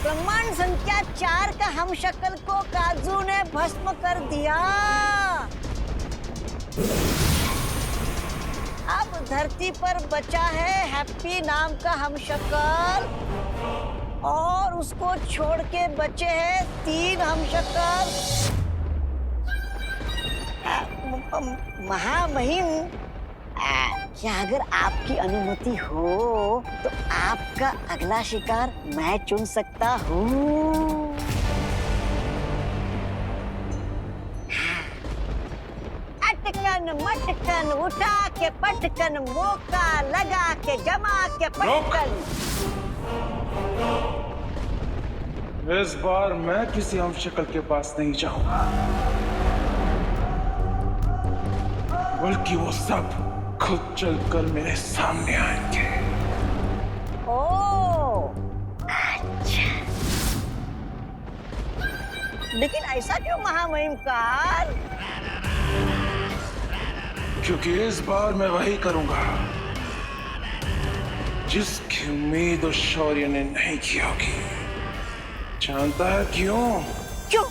प्रमाण संख्या 4 का हमशक्ल को काजू ने भस्म कर दिया। अब धरती पर बचा है हैप्पी नाम का हमशक्ल और उसको छोड़ के बचे हैं 3 हमशक्ल। महामहिम, क्या अगर आपकी अनुमति हो तो आपका अगला शिकार मैं चुन सकता हूँ? अटकन मटकन उठा के पटकन, मौका लगा के जमा के पटकन। इस बार मैं किसी हमशक्ल के पास नहीं जाऊंगा, बल्कि वो सब खुद चलकर मेरे सामने आएंगे। ओह, अच्छा। लेकिन ऐसा क्यों महामहिम कार? क्योंकि इस बार मैं वही करूंगा जिसकी उम्मीद उस शौर्य ने नहीं की होगी। जानता है क्यों? क्यों?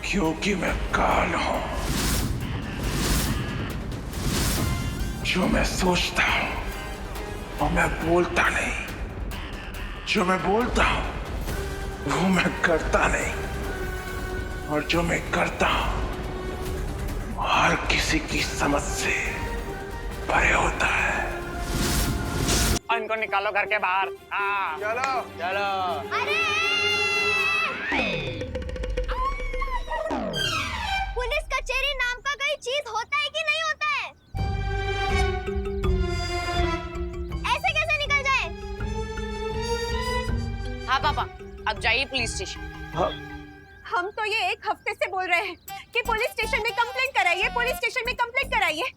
क्योंकि मैं काल हूं। जो मैं सोचता हूं वो मैं बोलता नहीं, जो मैं बोलता हूं वो मैं करता नहीं, और जो मैं करता हूं वो हर किसी की समझ से परे होता है। इनको निकालो घर के बाहर। हाँ चलो चलो। पुलिस कचहरी नाम का कोई चीज होता है कि नहीं होता है? ऐसे कैसे निकल जाए? हाँ पापा, अब जाइए पुलिस स्टेशन। हाँ। हम तो ये 1 हफ्ते से बोल रहे हैं कि पुलिस स्टेशन में कंप्लेंट कराइए, पुलिस स्टेशन में कंप्लेंट कराइए,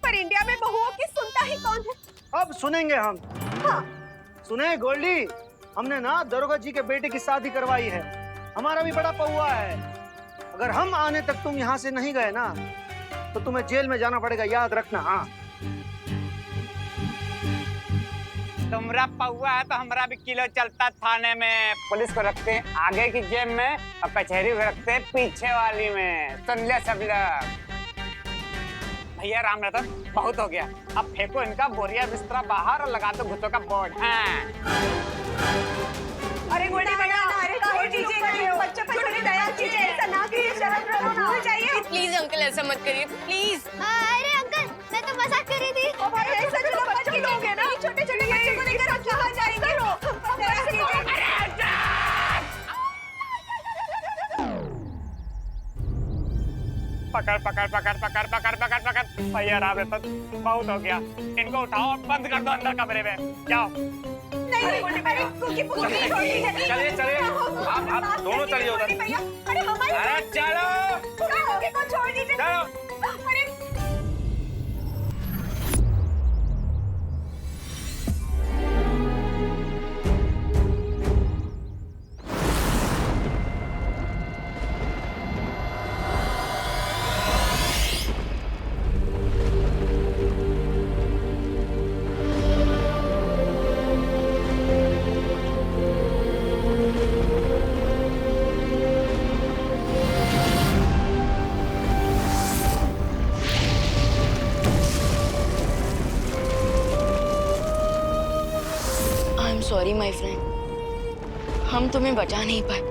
पर इंडिया में बहुओं की सुनता ही कौन है? अब सुनेंगे हम। हाँ। सुने गोल्डी, हमने ना दरोगा जी के बेटे की शादी करवाई है। हमारा भी बड़ा पौआ है। अगर हम आने तक तुम यहाँ से नहीं गए ना तो तुम्हें जेल में जाना पड़ेगा, याद रखना। हाँ, तुमरा पौआ है तो हमारा भी किलो चलता थाने में। पुलिस को रखते हैं आगे की जेब में और कचहरी को रखते हैं पीछे वाली में। सुन ले सब लोग। भैया राम रतन, बहुत हो गया। अब फेंको इनका बोरिया बिस्तरा बाहर और लगा दो भूतों का बोर्ड। हाँ। अरे गोल्डी भैया, अरे छोड़ दीजिए, बच्चों पर थोड़ी दया कीजिए, ऐसा ना कीजिए, शर्म करो ना। हो जाइए प्लीज अंकल, ऐसा मत करिए प्लीज। अरे अंकल, मैं तो मजाक कर रही थी। ओ भाई, ऐसा चलो बच्चे लोग हैं ना, छोटे-छोटे बच्चों को लेकर आप कहां जाएंगे? दया कीजिए। पकड़ पकड़ पकड़ पकड़ पकड़ पकड़ पकड़। भैया राम रतन, बहुत हो गया। इनको उठाओ और बंद कर दो अंदर कमरे में। जाओ। नहीं गोल्डी भैया, कुकी पुकी छोड़ दीजिए। चलिए चलिए, आप दोनों चलिए उधर। अरे हमारी, अरे चलो कुकी को छोड़ दीजिए। चलो। अरे सॉरी माय फ्रेंड, हम तुम्हें बचा नहीं पाए,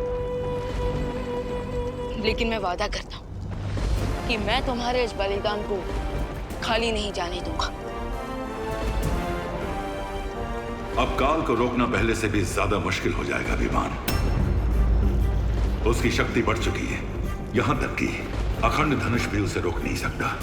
लेकिन मैं वादा करता हूँ कि मैं तुम्हारे इस बलिदान को खाली नहीं जाने दूंगा। अब काल को रोकना पहले से भी ज्यादा मुश्किल हो जाएगा विमान। उसकी शक्ति बढ़ चुकी है, यहां तक कि अखंड धनुष भी उसे रोक नहीं सकता।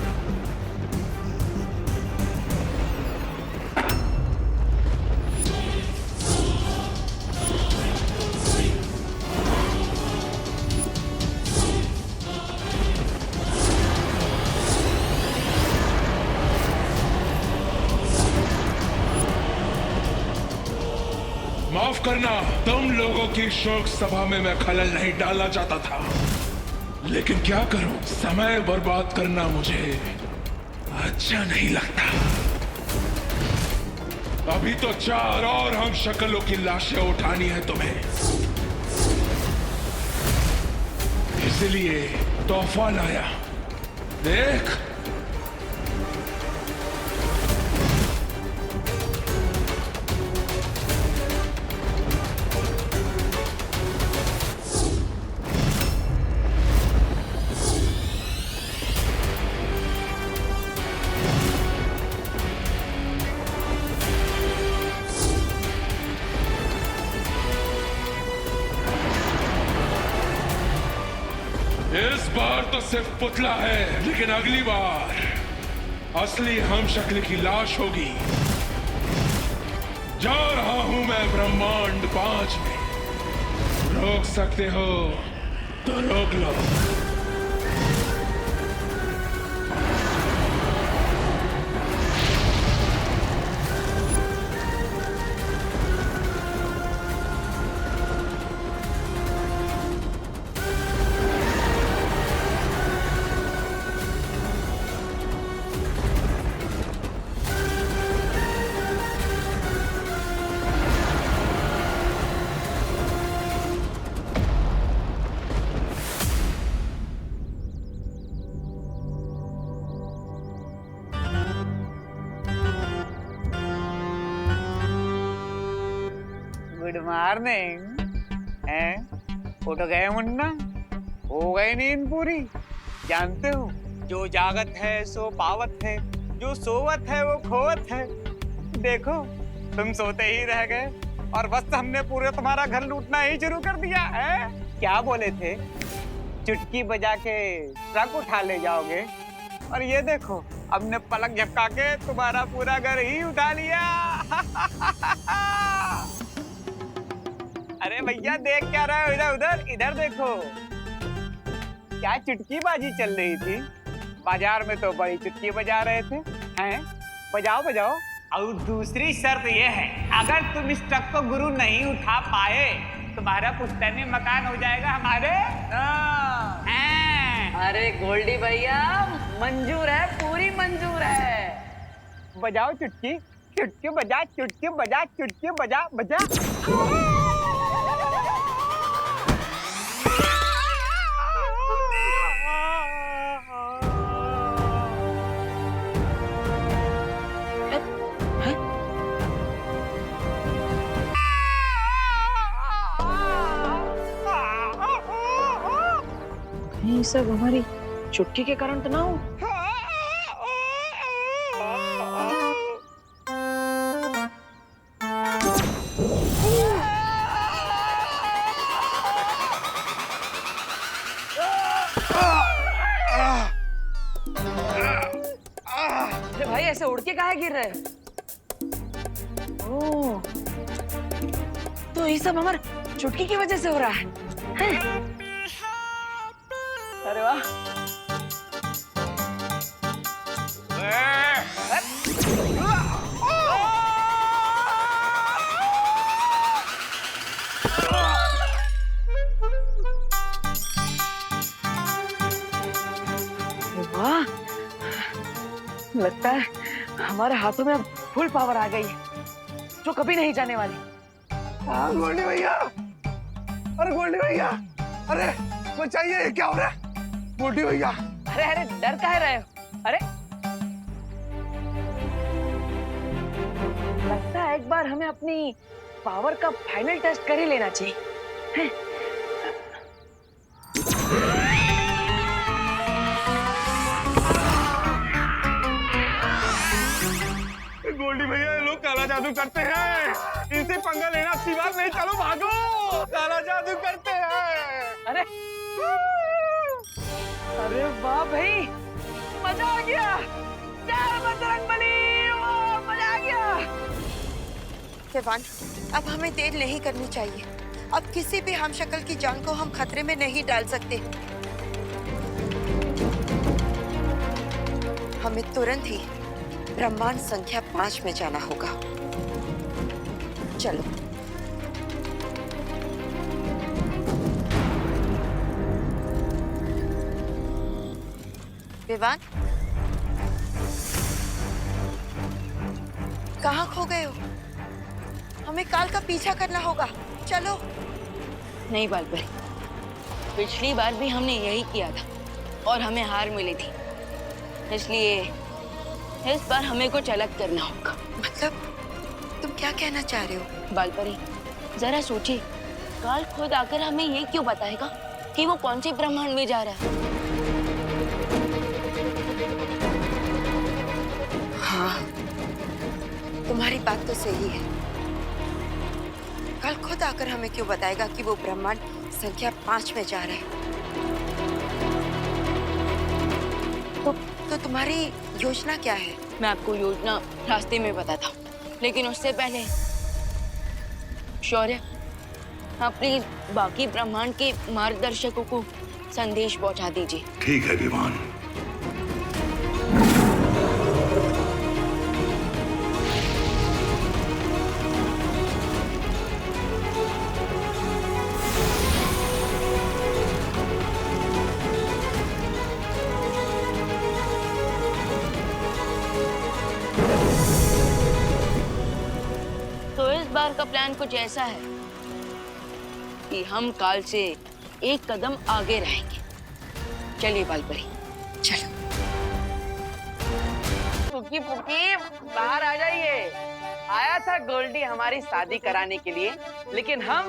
माफ करना, तुम लोगों की शोक सभा में मैं खलल नहीं डालना चाहता था, लेकिन क्या करूं, समय बर्बाद करना मुझे अच्छा नहीं लगता। अभी तो 4 और हम शक्लों की लाशें उठानी है तुम्हें, इसलिए तोहफा लाया। देख, इस बार तो सिर्फ पुतला है, लेकिन अगली बार असली हम शक्ल की लाश होगी। जा रहा हूं मैं ब्रह्मांड 5 में। रोक सकते हो तो रोक लो। Good morning. उठ गए मुन्ना? हो गई नींद पूरी? जानते हो, जो जागत है सो पावत है, जो सोवत है वो खोवत है। देखो, तुम सोते ही रह गए और बस हमने पूरे तुम्हारा घर लूटना ही शुरू कर दिया है। क्या बोले थे? चुटकी बजा के ट्रक उठा ले जाओगे, और ये देखो, हमने पलक झपका के तुम्हारा पूरा घर ही उठा लिया। अरे भैया, देख क्या रहे हो? इधर उधर इधर देखो। क्या चुटकीबाजी चल रही थी? बाजार में तो बड़ी चुटकी बजा रहे थे। हैं? बजाओ बजाओ। और दूसरी शर्त ये है, अगर तुम इस ट्रक को गुरु नहीं उठा पाए, तुम्हारा पुश्तैनी मकान हो जाएगा हमारे। अरे गोल्डी भैया, मंजूर है, पूरी मंजूर है। बजाओ चुटकी, चुटकी बजा, चुटकी बजा, चुटकी बजा, बजा। ये सब हमारी चुटकी के कारण तो ना हो। अरे भाई, ऐसे उड़ के काहे गिर रहे? ओह, तो ये सब हमारे चुटकी की वजह से हो रहा है। अरे वाह। वाह, लगता है हमारे हाथों में अब फुल पावर आ गई है, जो कभी नहीं जाने वाली। हाँ गोल्डी भैया, अरे गोल्डी भैया, अरे बचाइए, क्या हो रहा है? गोल्डी भैया, अरे अरे, डर काहे रहे हो? अरे, लगता है एक बार हमें अपनी पावर का फाइनल टेस्ट कर ही लेना चाहिए। गोल्डी भैया, ये लोग काला जादू करते हैं, इनसे पंगा लेना अच्छी बात नहीं। चलो भागो, काला जादू करते हैं। अरे अरे वाह भाई, मजा आ गया। जय बजरंगबली, मजा आ गया। विवान, अब हमें देर नहीं करनी चाहिए। अब किसी भी हम शक्ल की जान को हम खतरे में नहीं डाल सकते। हमें तुरंत ही ब्रह्मांड संख्या 5 में जाना होगा। चलो। विवान, कहाँ खो गए हो? हमें काल का पीछा करना होगा। चलो। नहीं बालपरी, पिछली बार भी हमने यही किया था और हमें हार मिली थी, इसलिए इस बार हमें कुछ अलग करना होगा। मतलब तुम क्या कहना चाह रहे हो? बालपरी, जरा सोचिए, काल खुद आकर हमें ये क्यों बताएगा कि वो कौन से ब्रह्मांड में जा रहा है? हाँ, तुम्हारी बात तो सही है। कल खुद आकर हमें क्यों बताएगा कि वो ब्रह्मांड संख्या 5 में जा रहा है? तो तुम्हारी योजना क्या है? मैं आपको योजना रास्ते में बताता हूँ, लेकिन उससे पहले शौर्य, अपने बाकी ब्रह्मांड के मार्गदर्शकों को संदेश पहुंचा दीजिए। ठीक है विमान। तो इस बार का प्लान कुछ ऐसा है कि हम काल से एक कदम आगे रहेंगे। चलिए बालपरी, चलो। पुकी पुकी, बाहर आ जाइए। आया था गोल्डी हमारी शादी कराने के लिए, लेकिन हम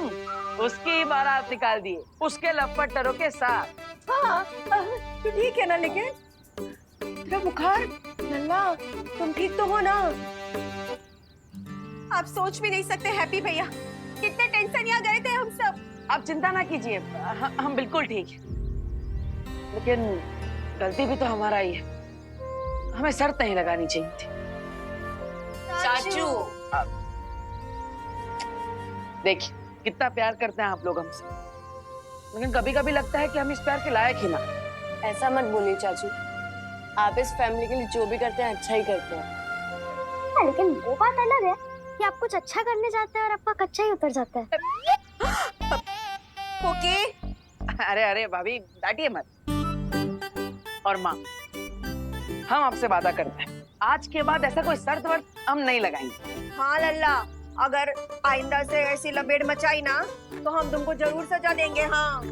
उसकी ही बारात निकाल दिए, उसके लपटरों के साथ। हाँ, तो ठीक है ना, लेकिन तेरा बुखार नल्ला, तुम ठीक तो हो ना? आप सोच भी नहीं सकते हैप्पी भैया, कितने टेंशन यहाँ गए थे हम सब। आप चिंता ना कीजिए, हम बिल्कुल ठीक हैं। लेकिन गलती भी तो हमारा ही है, हमें शर्त नहीं लगानी चाहिए थी। चाचू, देखिए कितना प्यार करते हैं आप लोग हमसे, लेकिन कभी कभी लगता है कि हम इस प्यार के लायक ही ना। ऐसा मत बोलिए चाचू, आप इस फैमिली के लिए जो भी करते हैं अच्छा ही करते हैं। हाँ, लेकिन वो बात अलग है कि आप कुछ अच्छा करने जाते हैं और आपका कच्चा ही उतर जाता है। ओके। अरे अरे भाभी, डांटिए मत। और माँ, हम आपसे वादा करते हैं, आज के बाद ऐसा कोई शर्त वर्त हम नहीं लगाएंगे। हाँ लल्ला, अगर आइंदा से ऐसी लपेट मचाई ना तो हम तुमको जरूर सजा देंगे। हाँ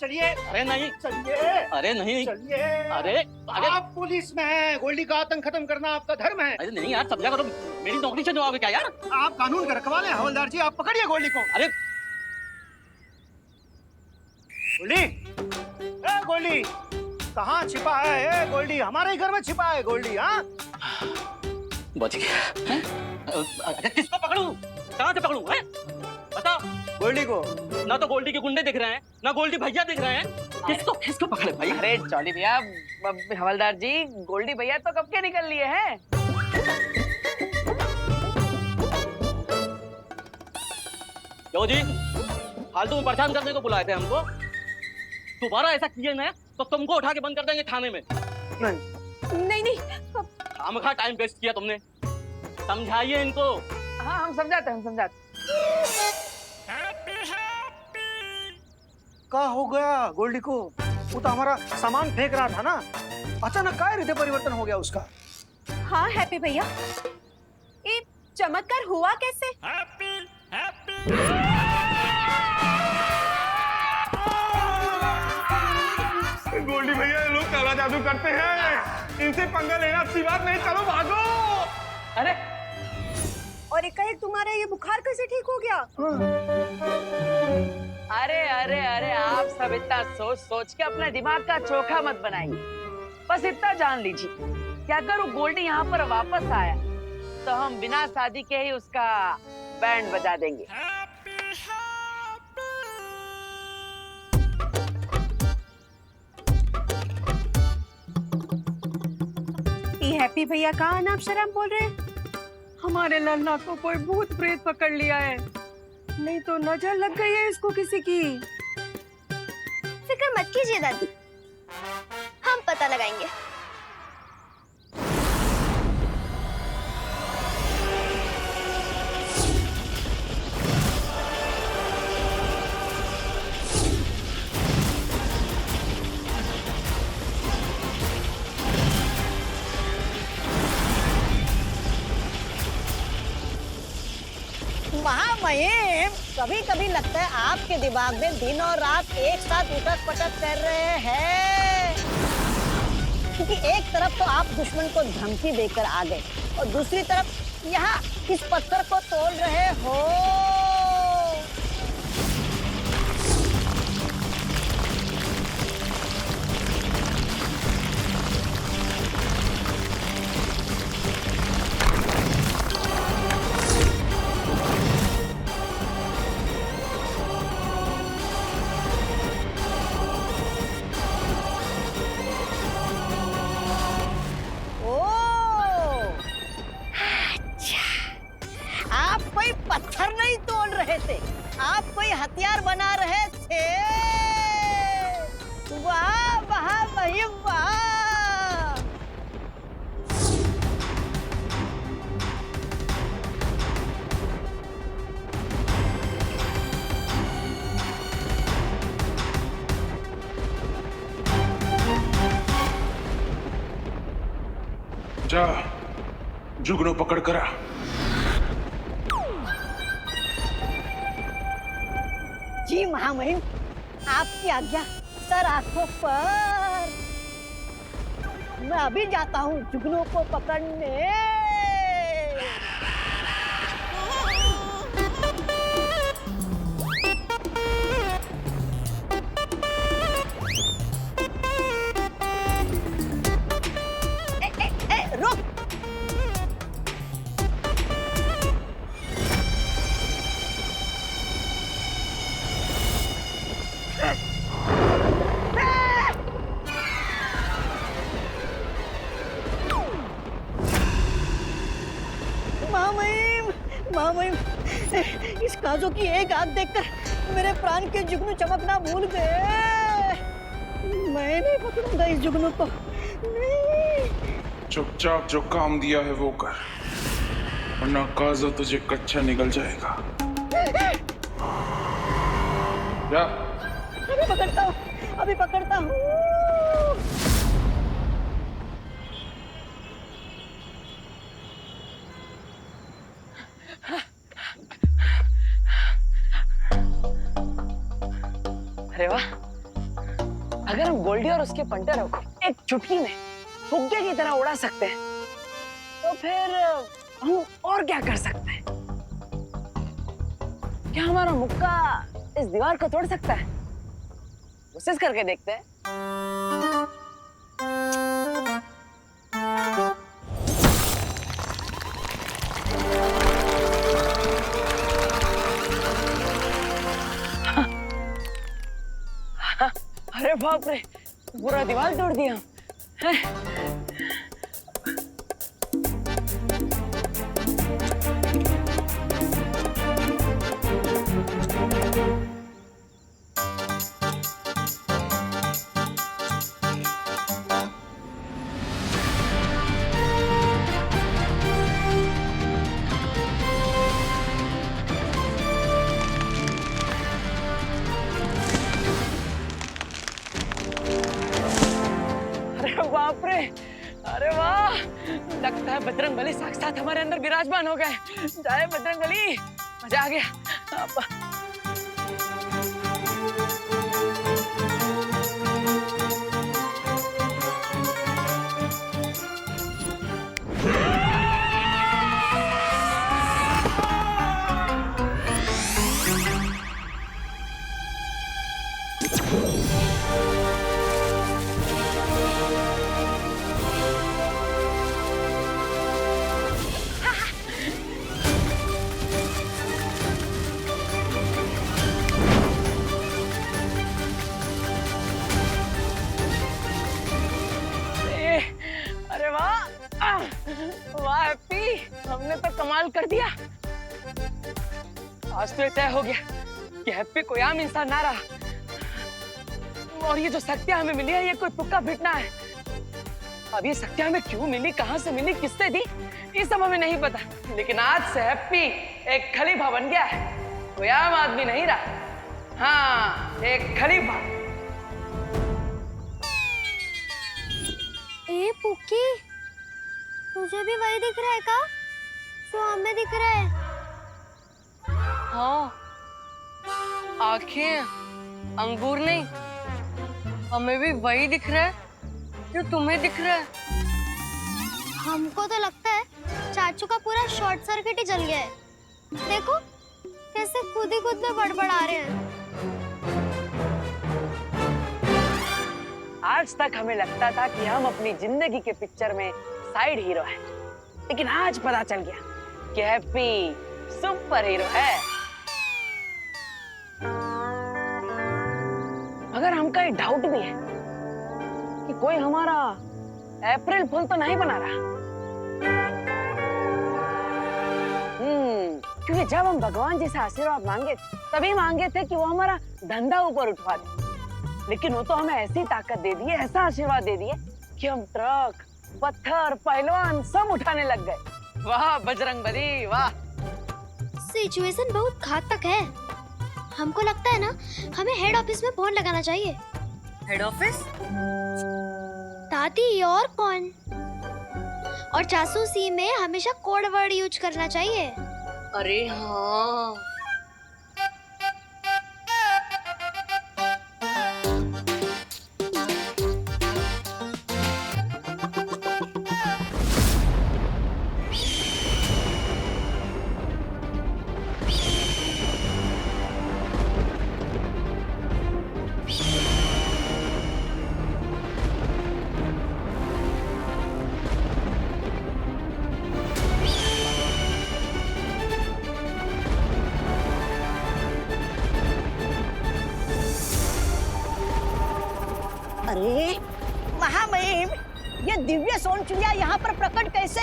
चलिए। अरे नहीं, चलिए। अरे नहीं, चलिए। अरे अरे आप पुलिस में हैं, गोल्डी का आतंक खत्म करना आपका धर्म है। अरे नहीं यार, समझा करो, मेरी नौकरी से जवाब है क्या यार? आप कानून का रखवाले हैं हवलदार जी, आप पकड़िए गोल्डी को। अरे गोल्डी, ए गोल्डी, कहाँ छिपा है? ए गोल्डी, हमारे ही घर में छिपा है गोल्डी। हाँ, बच गया। हैं? अरे किसको पकड़ूं? कहाँ से पकड़ूं? हैं? बता। गोल्डी को। ना तो गोल्डी के गुंडे दिख रहे हैं, ना गोल्डी भैया दिख रहे हैं। किसको पकड़े भाई? अरे जॉली भैया, हवलदार जी, गोल्डी भैया तो कब के निकल लिए हैं। क्यों जी, फालतू में परेशान करने को बुलाए थे हमको? दोबारा ऐसा किए ना तो तुमको उठा के बंद कर देंगे थाने में। नहीं, खामखा टाइम वेस्ट किया तुमने, समझाइए इनको। हाँ, हम समझाते हैं, हम समझाते। क्या हो गया गोल्डी को? वो तो हमारा सामान फेंक रहा था ना, अचानक क्या हृदय परिवर्तन हो गया उसका? हाँ हैप्पी भैया, ये चमत्कार हुआ कैसे? गोल्डी भैया, ये लोग काला जादू करते हैं, इनसे पंगा लेना अच्छी बात नहीं। चलो भागो। अरे और एकाएक तुम्हारा ये बुखार कैसे ठीक हो गया? अरे अरे अरे, आप सब इतना सोच सोच के अपने दिमाग का चोखा मत बनाइए। बस इतना जान लीजिए कि अगर वो गोल्डी यहाँ पर वापस आया तो हम बिना शादी के ही उसका बैंड बजा देंगे। ये हैप्पी भैया कहाँ नाम शराब बोल रहे हैं? हमारे लल्ला को कोई भूत प्रेत पकड़ लिया है, नहीं तो नजर लग गई है इसको किसी की। फिक्र मत कीजिए दादी, हम पता लगाएंगे। महामहिम, कभी कभी लगता है आपके दिमाग में दिन और रात एक साथ उठक पटक कर रहे हैं, क्योंकि एक तरफ तो आप दुश्मन को धमकी देकर आ गए और दूसरी तरफ यहाँ इस पत्थर को तोड़ रहे हो। पत्थर नहीं तोड़ रहे थे, आप कोई हथियार बना रहे थे। वाह वाह भाई वाह। जा जुगनू पकड़ करा। जी महामहिम, आपकी आज्ञा सर आंखों पर। मैं अभी जाता हूँ जुगनू को पकड़ने। रुक। महामहिम, इस काजों की एक आंख देखकर मेरे प्राण के जुगनू चमकना भूल गए। मैं नहीं पकड़ूंगा इस जुगनू को, नहीं। चुपचाप जो काम दिया है वो कर, वरना काजो तुझे कच्चा निकल जाएगा। क्या? अभी पकड़ता हूँ। अरे वाह, अगर हम गोल्डी और उसके पंटरों को एक चुटकी में फुग्गे की तरह उड़ा सकते हैं, तो फिर हम और क्या कर सकते हैं? क्या हमारा मुक्का इस दीवार को तोड़ सकता है? कोशिश करके देखते हैं। अरे बाप रे, पूरा दीवार तोड़ दिया। बाप रे, अरे वाह, लगता है बजरंगबली साक्षात हमारे अंदर विराजमान हो गए। जय बजरंगबली, मजा आ गया। वाह हैप्पी, हमने तो कमाल कर दिया। आज तो तय हो गया कि हैप्पी कोई आम इंसान ना रहा, और ये जो शक्तियां हमें मिली है ये कोई तुक्का फिटना है। अब ये शक्तियां हमें क्यों मिली, कहां से मिली, किससे दी, ये सब हमें नहीं पता, लेकिन आज से हैप्पी एक खलीफा बन गया है, कोई आम आदमी नहीं रहा। हाँ, एक खलीफा। ए पुक्की, तुझे भी वही दिख रहा है का जो हमें दिख रहा है? हाँ, आंखें अंगूर नहीं, हमें भी वही दिख रहा है जो तुम्हें दिख रहा है। हमको तो लगता है चाचू का पूरा शॉर्ट सर्किट ही जल गया है। देखो कैसे खुद ही खुद में बड़बड़ा रहे हैं। आज तक हमें लगता था कि हम अपनी जिंदगी के पिक्चर में साइड हीरो हैं, लेकिन आज पता चल गया कि हैप्पी सुपर हीरो है। मगर हमका एक डाउट भी है कि कोई हमारा अप्रैल फूल तो नहीं बना रहा। क्योंकि जब हम भगवान जी से आशीर्वाद मांगे तभी मांगे थे कि वो हमारा धंधा ऊपर उठवा दे, लेकिन वो तो हमें ऐसी ताकत दे दी है, ऐसा आशीर्वाद दे दिए कि हम ट्रक, पत्थर, पहलवान सब उठाने लग गए। वाह बजरंगबली वाह। सिचुएशन बहुत घातक है। हमको लगता है ना हमें हेड ऑफिस में फोन लगाना चाहिए। Head office? दादी और कौन? और जासूसी में हमेशा कोड वर्ड यूज करना चाहिए। अरे हाँ। अरे महामहिम, ये दिव्य सोन चिड़िया यहाँ पर प्रकट कैसे?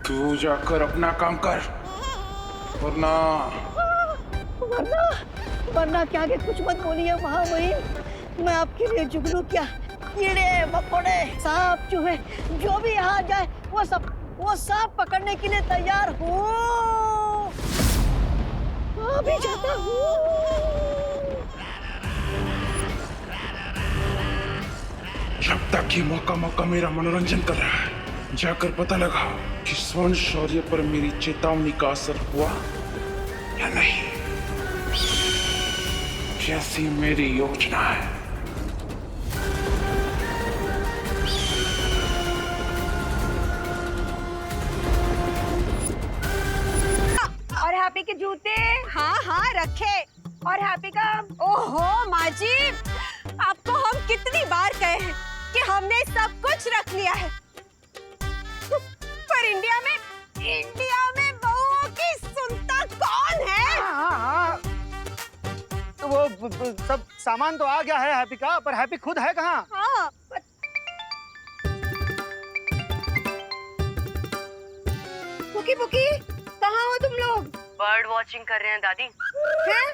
तू जाकर अपना काम कर, वरना वरना वरना क्या के कुछ मत बोलिए महामहिम। मैं आपके लिए जुगनू क्या, कीड़े मकोड़े सांप चूहे जो भी यहाँ जाए वो सब पकड़ने के लिए तैयार हूँ। अभी जाता हूँ। जब तक ये मौका मेरा मनोरंजन कर रहा है, जाकर पता लगा कि स्वर्ण शौर्य पर मेरी चेतावनी का असर हुआ या नहीं। कैसी मेरी योजना है। और हैप्पी के जूते? हाँ हाँ रखे। और हैप्पी का, ओहो माँ जी, आपको हम कितनी बार कहे हैं कि हमने सब कुछ रख लिया है, पर इंडिया में बहुओं की सुनता कौन है? हाँ। तो वो सब सामान तो आ गया है हैप्पी का, पर हैप्पी खुद है कहाँ? हाँ। पुकी पुकी, कहाँ हो तुम लोग? बर्ड वॉचिंग कर रहे हैं दादी। हैं?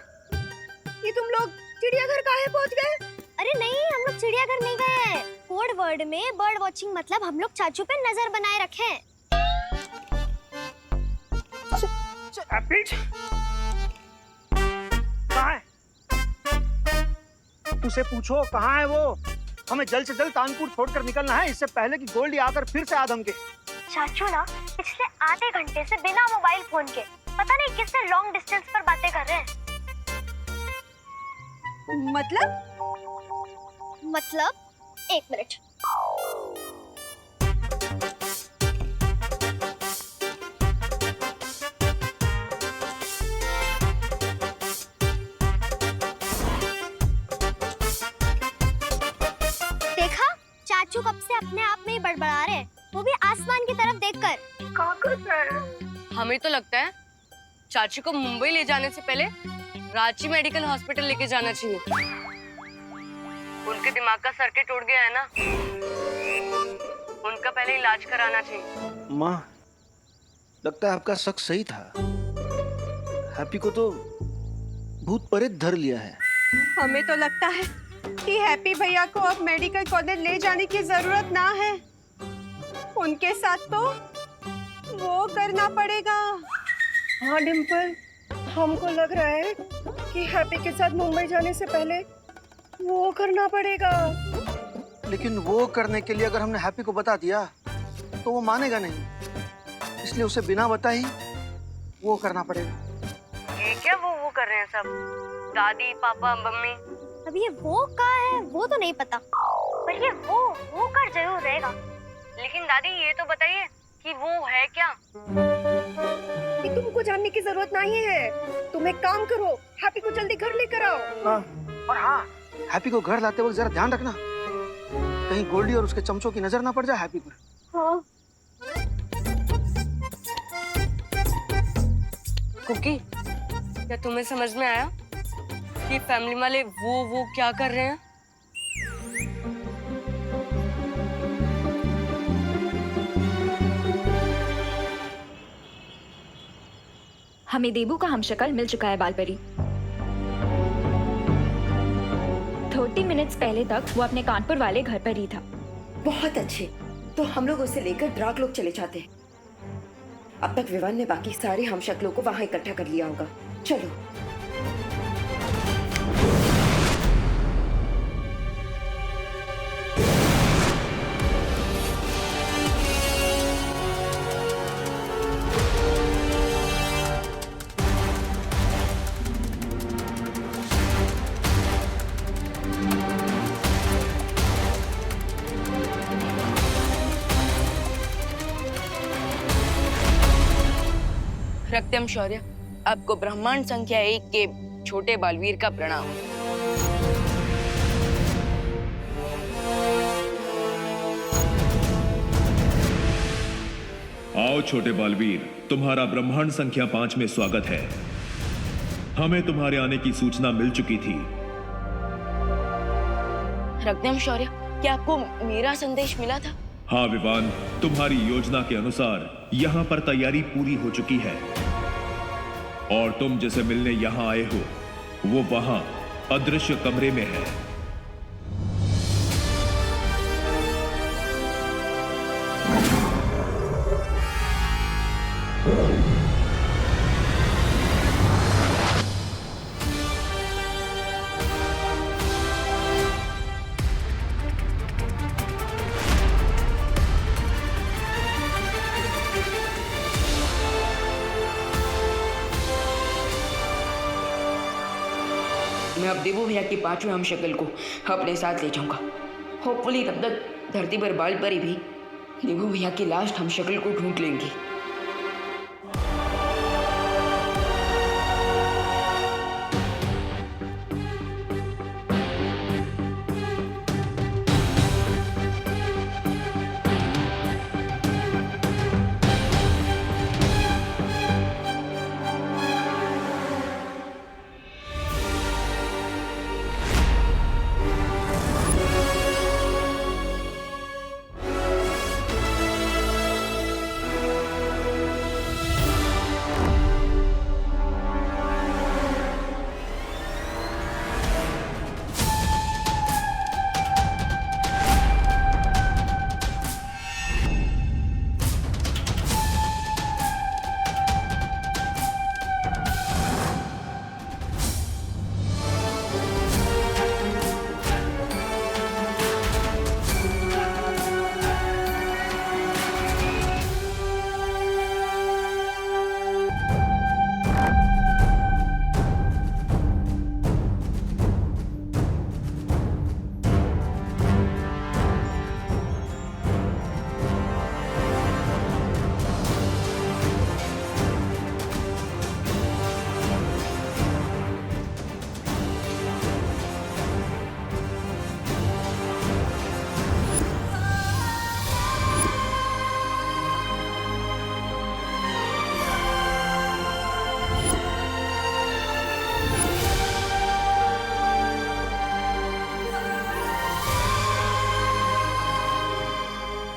ये तुम लोग चिड़ियाघर काहे पहुँच गए? अरे नहीं, हम लोग चिड़ियाघर नहीं गए। कोड वर्ड में बर्ड वॉचिंग मतलब हम लोग चाचू पे नजर बनाए रखे। हैप्पी कहाँ है? उसे पूछो कहाँ है वो। हमें जल्द से जल्द कानपुर छोड़कर निकलना है, इससे पहले कि गोल्डी आकर फिर से आदम के। चाचू ना पिछले आधे घंटे से बिना मोबाइल फोन के पता नहीं किससे लॉन्ग डिस्टेंस पर बातें कर रहे हैं। मतलब एक मिनट। देखा, चाचू कब से अपने आप में ही बड़बड़ा रहे हैं, वो भी आसमान की तरफ देखकर। हमें तो लगता है चाचू को मुंबई ले जाने से पहले रांची मेडिकल हॉस्पिटल लेके जाना चाहिए। उनके दिमाग का सर्किट टूट गया है ना, उनका पहले इलाज कराना चाहिए। माँ, लगता है आपका शक सही था। हैप्पी को तो भूत प्रेत धर लिया है। हमें तो लगता है कि हैप्पी भैया को अब मेडिकल कॉलेज ले जाने की जरूरत ना है, उनके साथ तो वो करना पड़ेगा। हाँ डिम्पल, हमको लग रहा है कि हैप्पी के साथ मुंबई जाने से पहले वो करना पड़ेगा। लेकिन वो करने के लिए अगर हमने हैप्पी को बता दिया तो वो मानेगा नहीं, इसलिए उसे बिना बताए ही वो करना पड़ेगा। ये क्या वो कर रहे हैं सब? दादी, पापा, मम्मी? अब ये वो कहाँ है वो तो नहीं पता, पर ये वो कर जरूर रहेगा। लेकिन दादी ये तो बताइए कि वो है क्या? ये तुमको जानने की जरूरत नहीं है। तुम एक काम करो, हैप्पी को जल्दी घर लेकर आओ। हाँ, और हाँ, हैप्पी को घर लाते वक्त जरा ध्यान रखना, कहीं गोल्डी और उसके चमचों की नजर ना पड़ जाए हैप्पी पर। हाँ। कुकी, क्या तुम्हें समझ में आया कि फैमिली वाले वो क्या कर रहे हैं? हमें देबू का हमशक्ल मिल चुका है बालपरी। 30 मिनट्स पहले तक वो अपने कानपुर वाले घर पर ही था। बहुत अच्छे, तो हम लोग उसे लेकर ड्राग लोग चले जाते हैं। अब तक विवान ने बाकी सारे हमशक्लों को वहां इकट्ठा कर लिया होगा। चलो। रक्तम शौर्य, आपको ब्रह्मांड संख्या 1 के छोटे बालवीर का प्रणाम। आओ छोटे बालवीर, तुम्हारा ब्रह्मांड संख्या 5 में स्वागत है। हमें तुम्हारे आने की सूचना मिल चुकी थी। रक्तम शौर्य, क्या आपको मेरा संदेश मिला था? हाँ विवान, तुम्हारी योजना के अनुसार यहाँ पर तैयारी पूरी हो चुकी है और तुम जिसे मिलने यहाँ आए हो वो वहां अदृश्य कमरे में है। मैं अब देवू भैया की 5वें हमशक्ल को अपने साथ ले जाऊंगा। होपफुली तब तक धरती पर बालपरी भी देवू भैया की लास्ट हमशक्ल को ढूंढ लेंगी।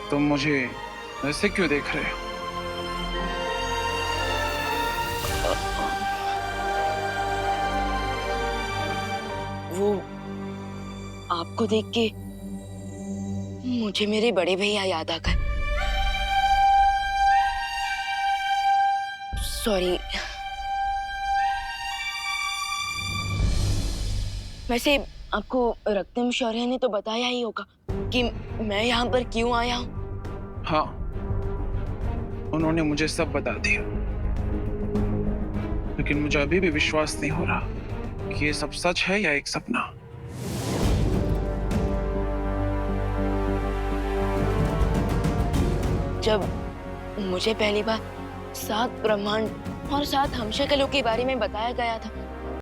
तुम मुझे ऐसे क्यों देख रहे हो? वो आपको देख के मुझे मेरे बड़े भैया याद आ गए। सॉरी। वैसे आपको रक्तम शौर्य ने तो बताया ही होगा कि मैं यहाँ पर क्यों आया हूँ। हाँ, उन्होंने मुझे सब बता दिया। लेकिन मुझे अभी भी विश्वास नहीं हो रहा कि ये सब सच है या एक सपना। जब मुझे पहली बार 7 ब्रह्मांड और 7 हमशक्लों के बारे में बताया गया था